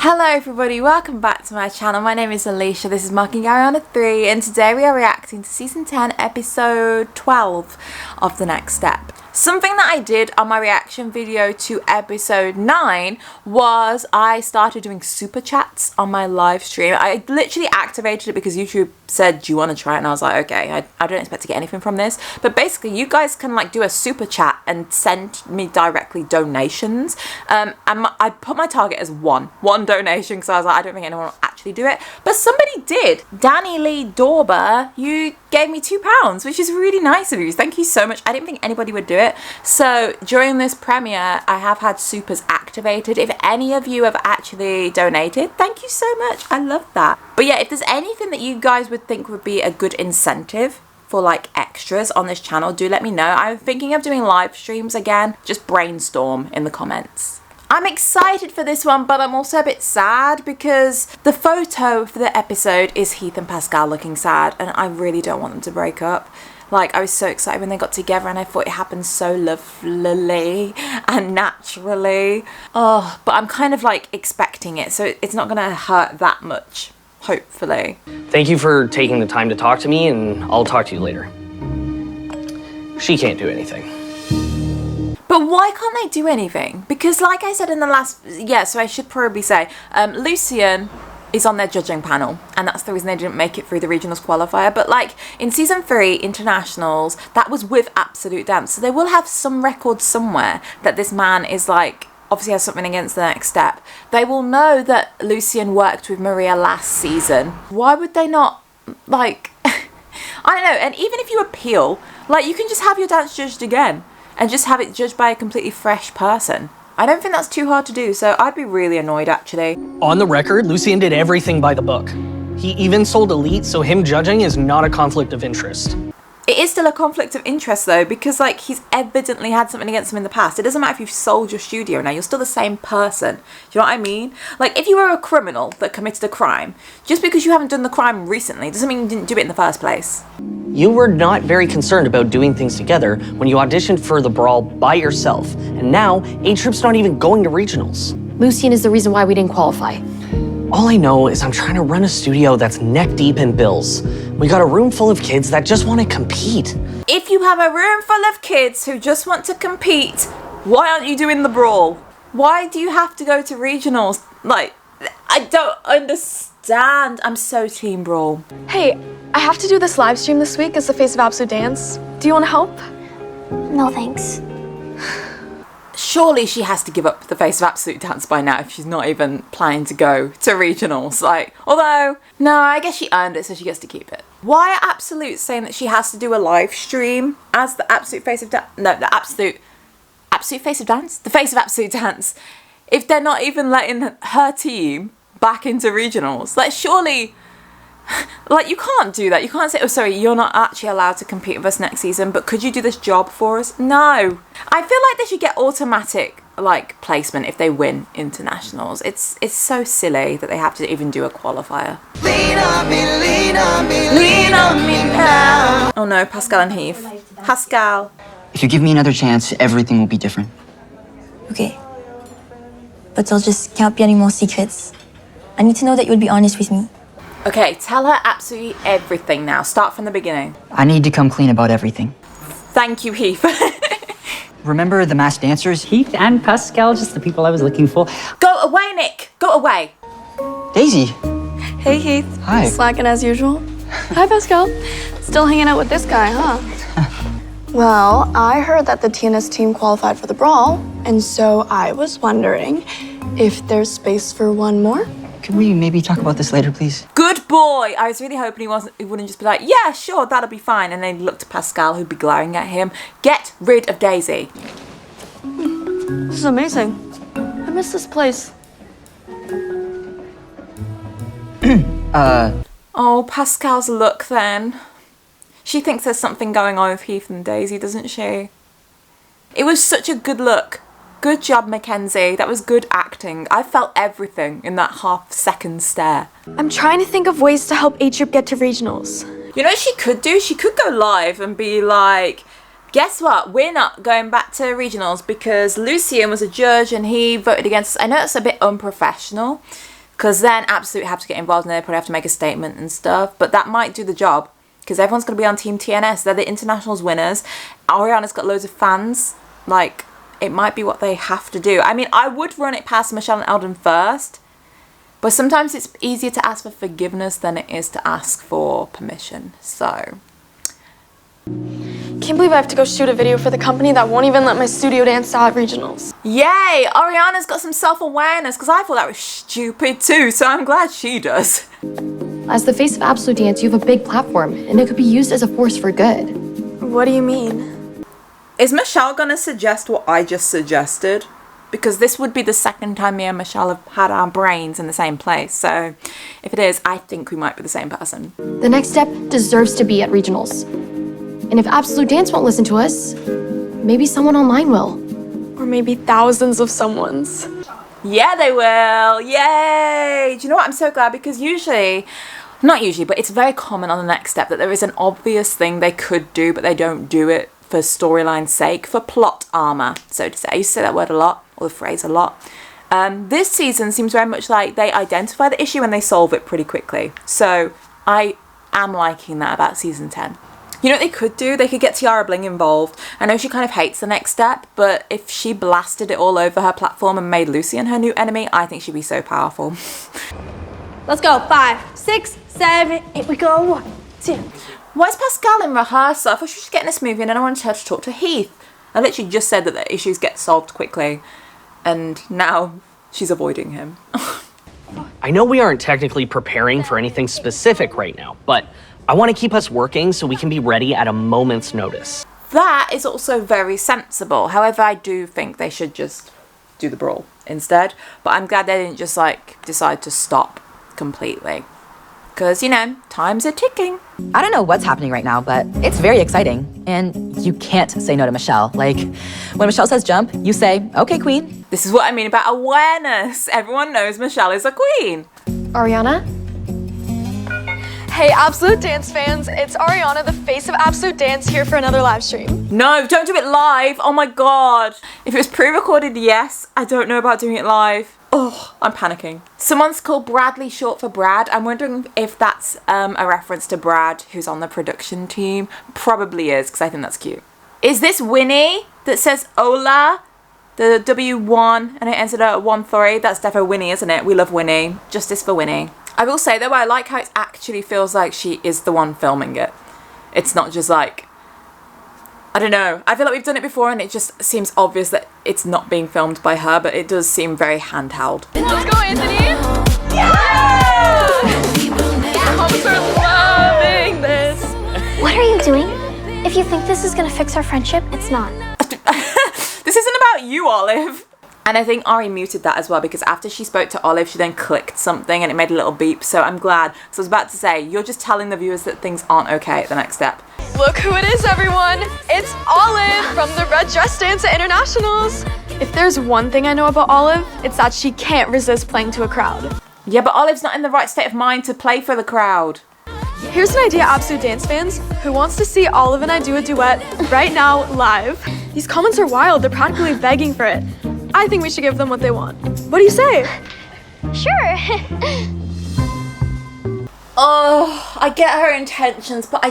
Hello everybody, welcome back to my channel. My name is Alicia, this is Marking Ariana 3, and today we are reacting to Season 10, Episode 12 of The Next Step. Something that I did on my reaction video to Episode 9 was I started doing super chats on my live stream. I literally activated it because YouTube said, do you want to try it? And I was like, okay, I don't expect to get anything from this. But basically, you guys can like do a super chat and send me directly donations. And I put my target as one donation because I was like, I don't think anyone will actually do it. But somebody did. Danny Lee Dorber, you gave me £2, which is really nice of you. Thank you so much. I didn't think anybody would do it. So during this premiere, I have had supers activated. If any of you have actually donated, thank you so much. I love that. But yeah, if there's anything that you guys would think would be a good incentive for like extras on this channel, do let me know. I'm thinking of doing live streams again. Just brainstorm in the comments. I'm excited for this one, but I'm also a bit sad because the photo for the episode is Heath and Pascal looking sad, and I really don't want them to break up. Like, I was so excited when they got together and I thought it happened so lovely and naturally. Oh, but I'm kind of like expecting it, so it's not gonna hurt that much, hopefully. Thank you for taking the time to talk to me, and I'll talk to you later. She can't do anything. But why can't they do anything? Because like I said in the last, so I should probably say, Lucien is on their judging panel, and that's the reason they didn't make it through the regionals qualifier. But like in season 3 internationals, that was with Absolute Dance, so they will have some record somewhere that this man is like obviously has something against The Next Step. They will know that Lucien worked with Maria last season. Why would they not, like I don't know. And even if you appeal, like, you can just have your dance judged again and just have it judged by a completely fresh person. I don't think that's too hard to do, so I'd be really annoyed actually. On the record, Lucien did everything by the book. He even sold Elite, so him judging is not a conflict of interest. It is still a conflict of interest though, because like he's evidently had something against him in the past. It doesn't matter if you've sold your studio now, you're still the same person. Do you know what I mean? Like, if you were a criminal that committed a crime, just because you haven't done the crime recently doesn't mean you didn't do it in the first place. You were not very concerned about doing things together when you auditioned for the Brawl by yourself, and now A-Trip's not even going to regionals. Lucien is the reason why we didn't qualify. All I know is I'm trying to run a studio that's neck deep in bills. We got a room full of kids that just want to compete. If you have a room full of kids who just want to compete, why aren't you doing the Brawl? Why do you have to go to regionals? Like, I don't understand. I'm so team Brawl. Hey, I have to do this live stream this week as the face of Absolute Dance. Do you want to help? No, thanks. Surely she has to give up the face of Absolute Dance by now if she's not even planning to go to regionals. Like, although, no, I guess she earned it, so she gets to keep it. Why are Absolute saying that she has to do a live stream as the Absolute face of dance? No, the Absolute face of dance? The face of Absolute Dance. If they're not even letting her team back into regionals. Like, surely, like, you can't do that. You can't say, oh, sorry, you're not actually allowed to compete with us next season, but could you do this job for us? No. I feel like they should get automatic, like, placement if they win internationals. It's so silly that they have to even do a qualifier. Lean on me, lean on me, lean on me now. Oh no, Pascal and Heath. Pascal. If you give me another chance, everything will be different. Okay. But there'll just can't be any more secrets. I need to know that you'll be honest with me. Okay, tell her absolutely everything now. Start from the beginning. I need to come clean about everything. Thank you, Heath. Remember the masked dancers? Heath and Pascal, just the people I was looking for. Go away, Nick. Go away. Daisy. Hey, Heath. Hi. Slacking as usual. Hi, Pascal. Still hanging out with this guy, huh? Well, I heard that the TNS team qualified for the Brawl, and so I was wondering if there's space for one more. Can we maybe talk about this later, please? Good boy. I was really hoping he wouldn't just be like, yeah, sure, that'll be fine. And then he looked at Pascal, who'd be glaring at him. Get rid of Daisy. This is amazing. I miss this place. Oh, Pascal's look then. She thinks there's something going on with Heath and Daisy, doesn't she? It was such a good look. Good job, Mackenzie. That was good acting. I felt everything in that half-second stare. I'm trying to think of ways to help A-Trip get to regionals. You know what she could do? She could go live and be like, Guess what? We're not going back to regionals because Lucien was a judge and he voted against us. I know it's a bit unprofessional because then Absolute have to get involved and they probably have to make a statement and stuff. But that might do the job because everyone's going to be on Team TNS. They're the internationals winners. Ariana's got loads of fans. Like, it might be what they have to do. I mean, I would run it past Michelle and Eldon first. But sometimes it's easier to ask for forgiveness than it is to ask for permission. So... Can't believe I have to go shoot a video for the company that won't even let my studio dance out at regionals. Yay! Ariana's got some self-awareness because I thought that was stupid too, so I'm glad she does. As the face of Absolute Dance, you have a big platform, and it could be used as a force for good. What do you mean? Is Michelle gonna suggest what I just suggested? Because this would be the second time me and Michelle have had our brains in the same place, so if it is, I think we might be the same person. The next step deserves to be at regionals. And if Absolute Dance won't listen to us, maybe someone online will. Or maybe thousands of someone's. Yeah, they will. Yay! Do you know what? I'm so glad because usually, not usually, but it's very common on the next step that there is an obvious thing they could do, but they don't do it for storyline's sake, for plot armor, so to say. I used to say that word a lot, or the phrase a lot. This season seems very much like they identify the issue and they solve it pretty quickly. So I am liking that about season 10. You know what they could do? They could get Tiara Bling involved. I know she kind of hates the next step, but if she blasted it all over her platform and made Lucien her new enemy, I think she'd be so powerful. Let's go. 5, 6, 7, 8. We go. 1, 2. Why is Pascal in rehearsal? I thought she was just getting this movie and then I wanted her to talk to Heath. I literally just said that the issues get solved quickly and now she's avoiding him. I know we aren't technically preparing for anything specific right now, but I want to keep us working so we can be ready at a moment's notice. That is also very sensible. However, I do think they should just do the brawl instead. But I'm glad they didn't just like decide to stop completely. Because, you know, times are ticking. I don't know what's happening right now, but it's very exciting. And you can't say no to Michelle. Like, when Michelle says jump, you say, okay, queen. This is what I mean about awareness. Everyone knows Michelle is a queen. Ariana? Hey, Absolute Dance fans, it's Ariana, the face of Absolute Dance, here for another live stream. No, don't do it live. Oh my god. If it was pre-recorded, yes. I don't know about doing it live. Oh, I'm panicking. Someone's called Bradley short for Brad. I'm wondering if that's a reference to Brad, who's on the production team. Probably is, because I think that's cute. Is this Winnie that says Ola? The W1 and it ends at 1-3. That's defo Winnie, isn't it? We love Winnie. Justice for Winnie. I will say though, I like how it actually feels like she is the one filming it. It's not just like, I don't know. I feel like we've done it before and it just seems obvious that it's not being filmed by her, but it does seem very handheld. Let's go, Anthony! Yeah! Moms are loving this. What are you doing? If you think this is gonna fix our friendship, it's not. This isn't about you, Olive. And I think Ari muted that as well because after she spoke to Olive, she then clicked something and it made a little beep. So I'm glad. So I was about to say, you're just telling the viewers that things aren't okay at the next step. Look who it is, everyone. It's Olive from the Red Dress Dance at Internationals. If there's one thing I know about Olive, it's that she can't resist playing to a crowd. Yeah, but Olive's not in the right state of mind to play for the crowd. Here's an idea, Absolute Dance fans. Who wants to see Olive and I do a duet right now, live? These comments are wild. They're practically begging for it. I think we should give them what they want. What do you say? Sure. Oh, I get her intentions, but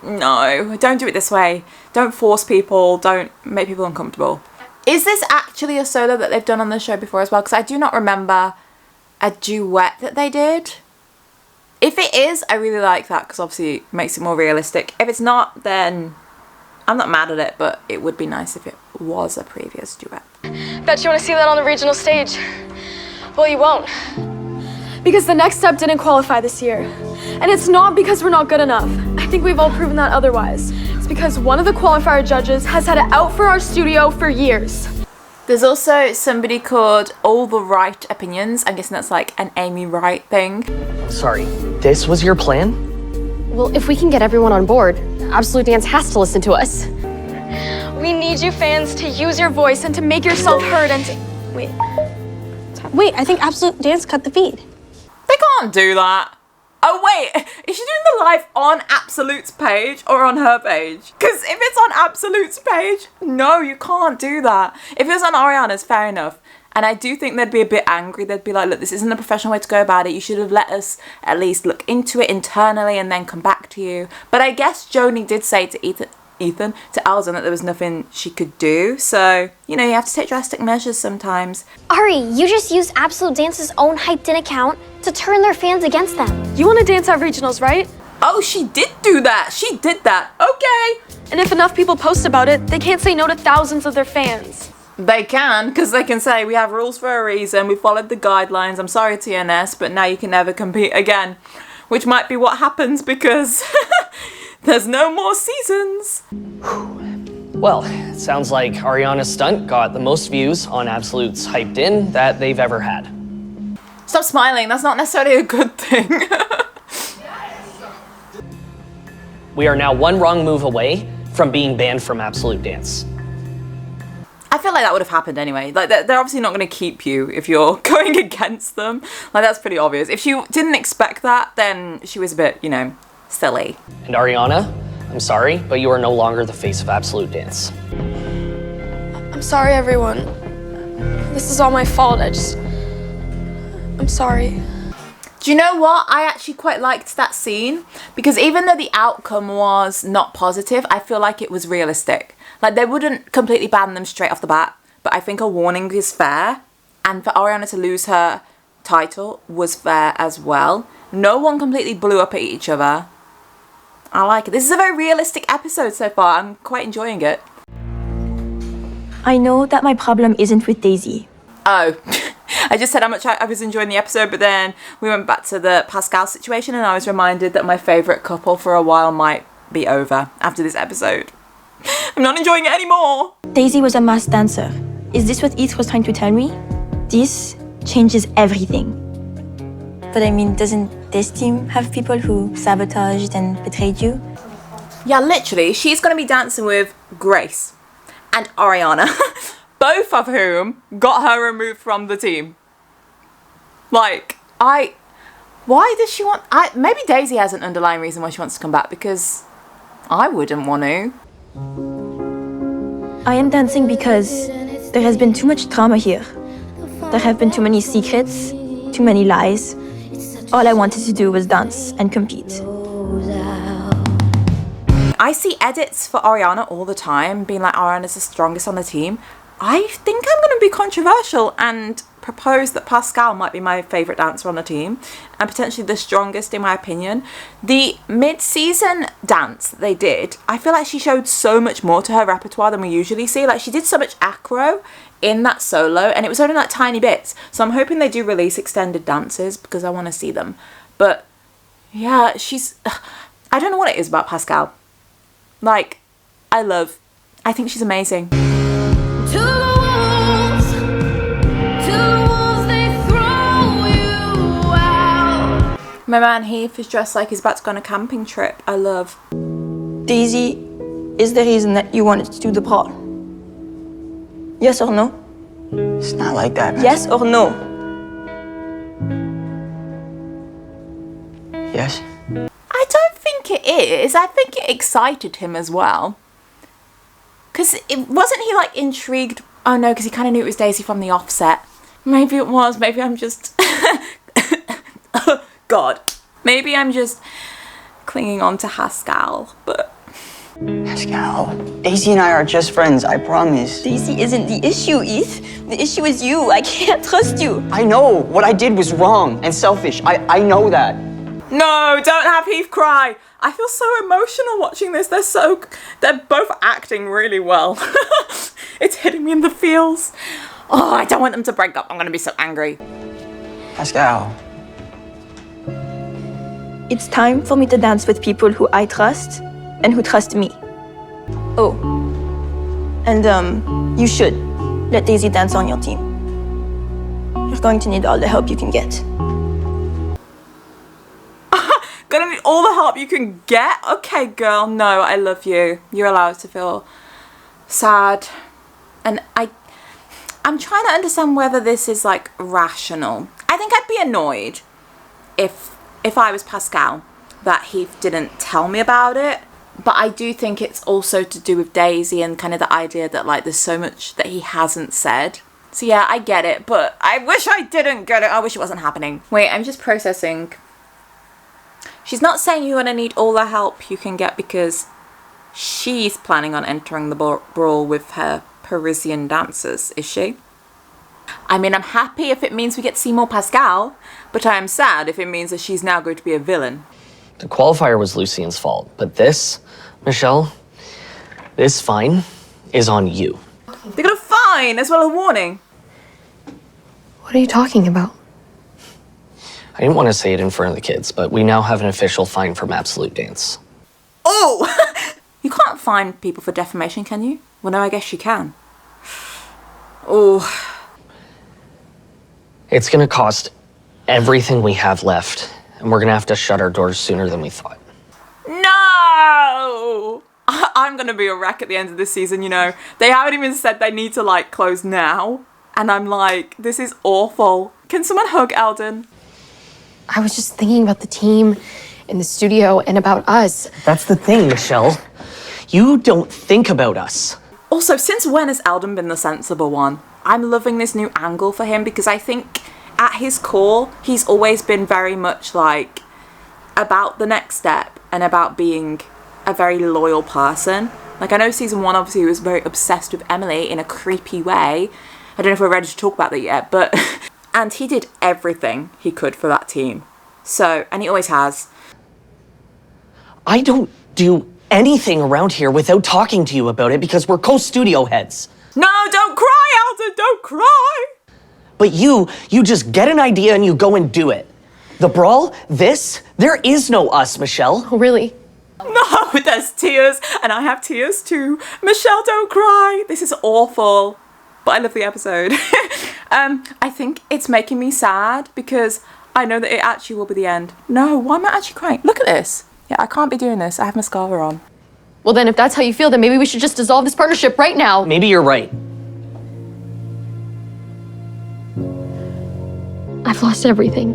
no, don't do it this way. Don't force people, don't make people uncomfortable. Is this actually a solo that they've done on the show before as well? Because I do not remember a duet that they did. If it is, I really like that because obviously it makes it more realistic. If it's not, then I'm not mad at it, but it would be nice if it was a previous duet. Bet you want to see that on the regional stage. Well, you won't. Because the next step didn't qualify this year. And it's not because we're not good enough. I think we've all proven that otherwise. It's because one of the qualifier judges has had it out for our studio for years. There's also somebody called All the Right Opinions. I'm guessing that's like an Amy Wright thing. Sorry, this was your plan? Well, if we can get everyone on board, Absolute Dance has to listen to us. We need you fans to use your voice and to make yourself heard and to... Wait, I think Absolute Dance cut the feed. They can't do that. Oh wait, is she doing the live on Absolute's page or on her page? Because if it's on Absolute's page, no, you can't do that. If it was on Ariana's, fair enough. And I do think they'd be a bit angry. They'd be like, look, this isn't a professional way to go about it. You should have let us at least look into it internally and then come back to you. But I guess Joni did say to Ethan, to Alden, that there was nothing she could do. So, you know, you have to take drastic measures sometimes. Ari, you just used Absolute Dance's own hyped-in account to turn their fans against them. You want to dance at regionals, right? Oh, she did do that. She did that. Okay. And if enough people post about it, they can't say no to thousands of their fans. They can, because they can say, we have rules for a reason, we followed the guidelines, I'm sorry TNS, but now you can never compete again. Which might be what happens because there's no more seasons. Well, it sounds like Ariana's stunt got the most views on Absolute's Hyped In that they've ever had. Stop smiling, that's not necessarily a good thing. We are now one wrong move away from being banned from Absolute Dance. I feel like that would have happened anyway. Like, they're obviously not going to keep you if you're going against them. Like, that's pretty obvious. If she didn't expect that, then she was a bit, you know, silly. And Ariana, I'm sorry, but you are no longer the face of Absolute Dance. I'm sorry, everyone. This is all my fault. I'm sorry. Do you know what? I actually quite liked that scene because even though the outcome was not positive, I feel like it was realistic. Like, they wouldn't completely ban them straight off the bat, but I think a warning is fair. And for Ariana to lose her title was fair as well. No one completely blew up at each other. I like it. This is a very realistic episode so far. I'm quite enjoying it. I know that my problem isn't with Daisy. Oh, I just said how much I was enjoying the episode, but then we went back to the Pascal situation and I was reminded that my favourite couple for a while might be over after this episode. I'm not enjoying it anymore. Daisy was a masked dancer. Is this what Heath was trying to tell me? This changes everything. But I mean, doesn't this team have people who sabotaged and betrayed you? Yeah, literally, she's going to be dancing with Grace and Ariana, both of whom got her removed from the team. Like, why does she want... maybe Daisy has an underlying reason why she wants to come back, because I wouldn't want to. I am dancing because there has been too much drama here. There have been too many secrets, too many lies. All I wanted to do was dance and compete. I see edits for Ariana all the time, being like, Ariana's the strongest on the team. I think I'm going to be controversial and propose that Pascal might be my favourite dancer on the team and potentially the strongest in my opinion. The mid-season dance that they did, I feel like she showed so much more to her repertoire than we usually see. Like, she did so much acro in that solo and it was only like tiny bits. So I'm hoping they do release extended dances because I want to see them. But yeah, I don't know what it is about Pascal. Like, I think she's amazing. My man Heath is dressed like he's about to go on a camping trip. I love. Daisy is the reason that you wanted to do the Brawl. Yes or no? It's not like that, man. Yes or no? Yes. I don't think it is. I think it excited him as well. Because wasn't he like intrigued? Oh no, because he kind of knew it was Daisy from the offset. Maybe it was. Maybe I'm just... God. Maybe I'm just clinging on to Pascal, but... Pascal, Daisy and I are just friends, I promise. Daisy isn't the issue, Heath. The issue is you. I can't trust you. I know. What I did was wrong and selfish. I know that. No, don't have Heath cry. I feel so emotional watching this. They're both acting really well. It's hitting me in the feels. Oh, I don't want them to break up. I'm going to be so angry. Pascal. It's time for me to dance with people who I trust and who trust me. Oh, and you should let Daisy dance on your team. You're going to need all the help you can get. Gonna need all the help you can get? Okay, girl, no, I love you. You're allowed to feel sad. And I'm trying to understand whether this is like rational. I think I'd be annoyed if if I was Pascal, that Heath didn't tell me about it. But I do think it's also to do with Daisy and kind of the idea that like there's so much that he hasn't said. So yeah, I get it, but I wish I didn't get it. I wish it wasn't happening. Wait, I'm just processing. She's not saying you're going to need all the help you can get because she's planning on entering the brawl with her Parisian dancers, is she? I mean, I'm happy if it means we get to see more Pascal, but I am sad if it means that she's now going to be a villain. The qualifier was Lucien's fault, but this, Michelle, this fine is on you. They got a fine as well as a warning. What are you talking about? I didn't want to say it in front of the kids, but we now have an official fine from Absolute Dance. Oh! You can't fine people for defamation, can you? Well, no, I guess you can. Oh. It's gonna cost everything we have left, and we're gonna have to shut our doors sooner than we thought. No! I'm gonna be a wreck at the end of this season, you know. They haven't even said they need to, like, close now. And I'm like, this is awful. Can someone hug Eldon? I was just thinking about the team in the studio and about us. That's the thing, Michelle. You don't think about us. Also, since when has Eldon been the sensible one? I'm loving this new angle for him because I think at his core, he's always been very much like about the next step and about being a very loyal person. Like, I know season 1, obviously, he was very obsessed with Emily in a creepy way. I don't know if we're ready to talk about that yet, but... And he did everything he could for that team. So, and he always has. I don't do anything around here without talking to you about it because we're co-studio heads. No, don't cry, Eldon, don't cry! But you just get an idea and you go and do it. The Brawl, there is no us, Michelle. Oh, really? No, there's tears, and I have tears too. Michelle, don't cry. This is awful. But I love the episode. I think it's making me sad because I know that it actually will be the end. No, why am I actually crying? Look at this. Yeah, I can't be doing this. I have mascara on. Well, then if that's how you feel, then maybe we should just dissolve this partnership right now. Maybe you're right. I've lost everything.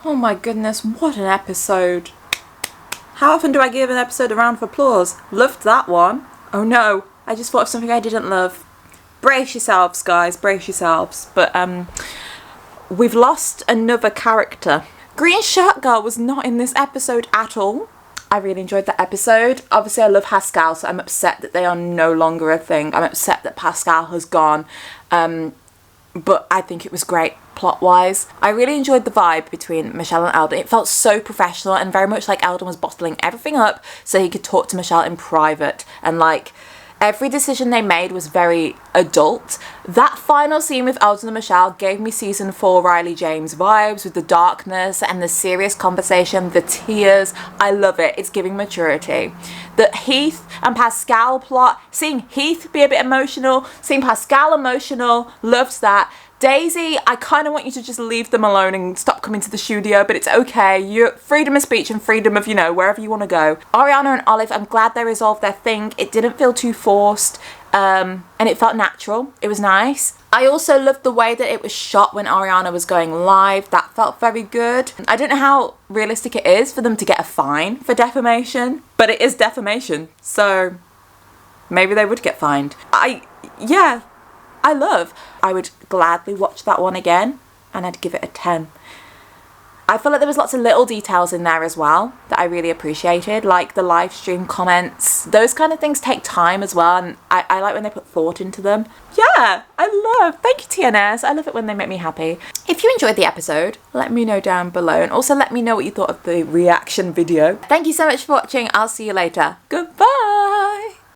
Oh my goodness, what an episode. How often do I give an episode a round of applause? Loved that one. Oh no, I just thought of something I didn't love. Brace yourselves, guys, brace yourselves. But we've lost another character. Green Shirt Girl was not in this episode at all. I really enjoyed that episode. Obviously, I love Pascal, so I'm upset that they are no longer a thing. I'm upset that Pascal has gone. But I think it was great plot-wise. I really enjoyed the vibe between Michelle and Eldon. It felt so professional and very much like Eldon was bottling everything up so he could talk to Michelle in private. And like, every decision they made was very adult. That final scene with Eldon and Michelle gave me season 4 Riley James vibes with the darkness and the serious conversation, the tears. I love it. It's giving maturity. The Heath and Pascal plot, seeing Heath be a bit emotional, seeing Pascal emotional, loved that. Daisy, I kind of want you to just leave them alone and stop coming to the studio, but it's okay. You're freedom of speech and freedom of, you know, wherever you want to go. Ariana and Olive, I'm glad they resolved their thing. It didn't feel too forced, and it felt natural. It was nice. I also loved the way that it was shot when Ariana was going live. That felt very good. I don't know how realistic it is for them to get a fine for defamation, but it is defamation, so maybe they would get fined. I would gladly watch that one again and I'd give it a 10. I feel like there was lots of little details in there as well that I really appreciated, like the live stream comments. Those kind of things take time as well, and I like when they put thought into them. Yeah, thank you TNS. I love it when they make me happy. If you enjoyed the episode, let me know down below, and also let me know what you thought of the reaction video. Thank you so much for watching. I'll see you later. Goodbye.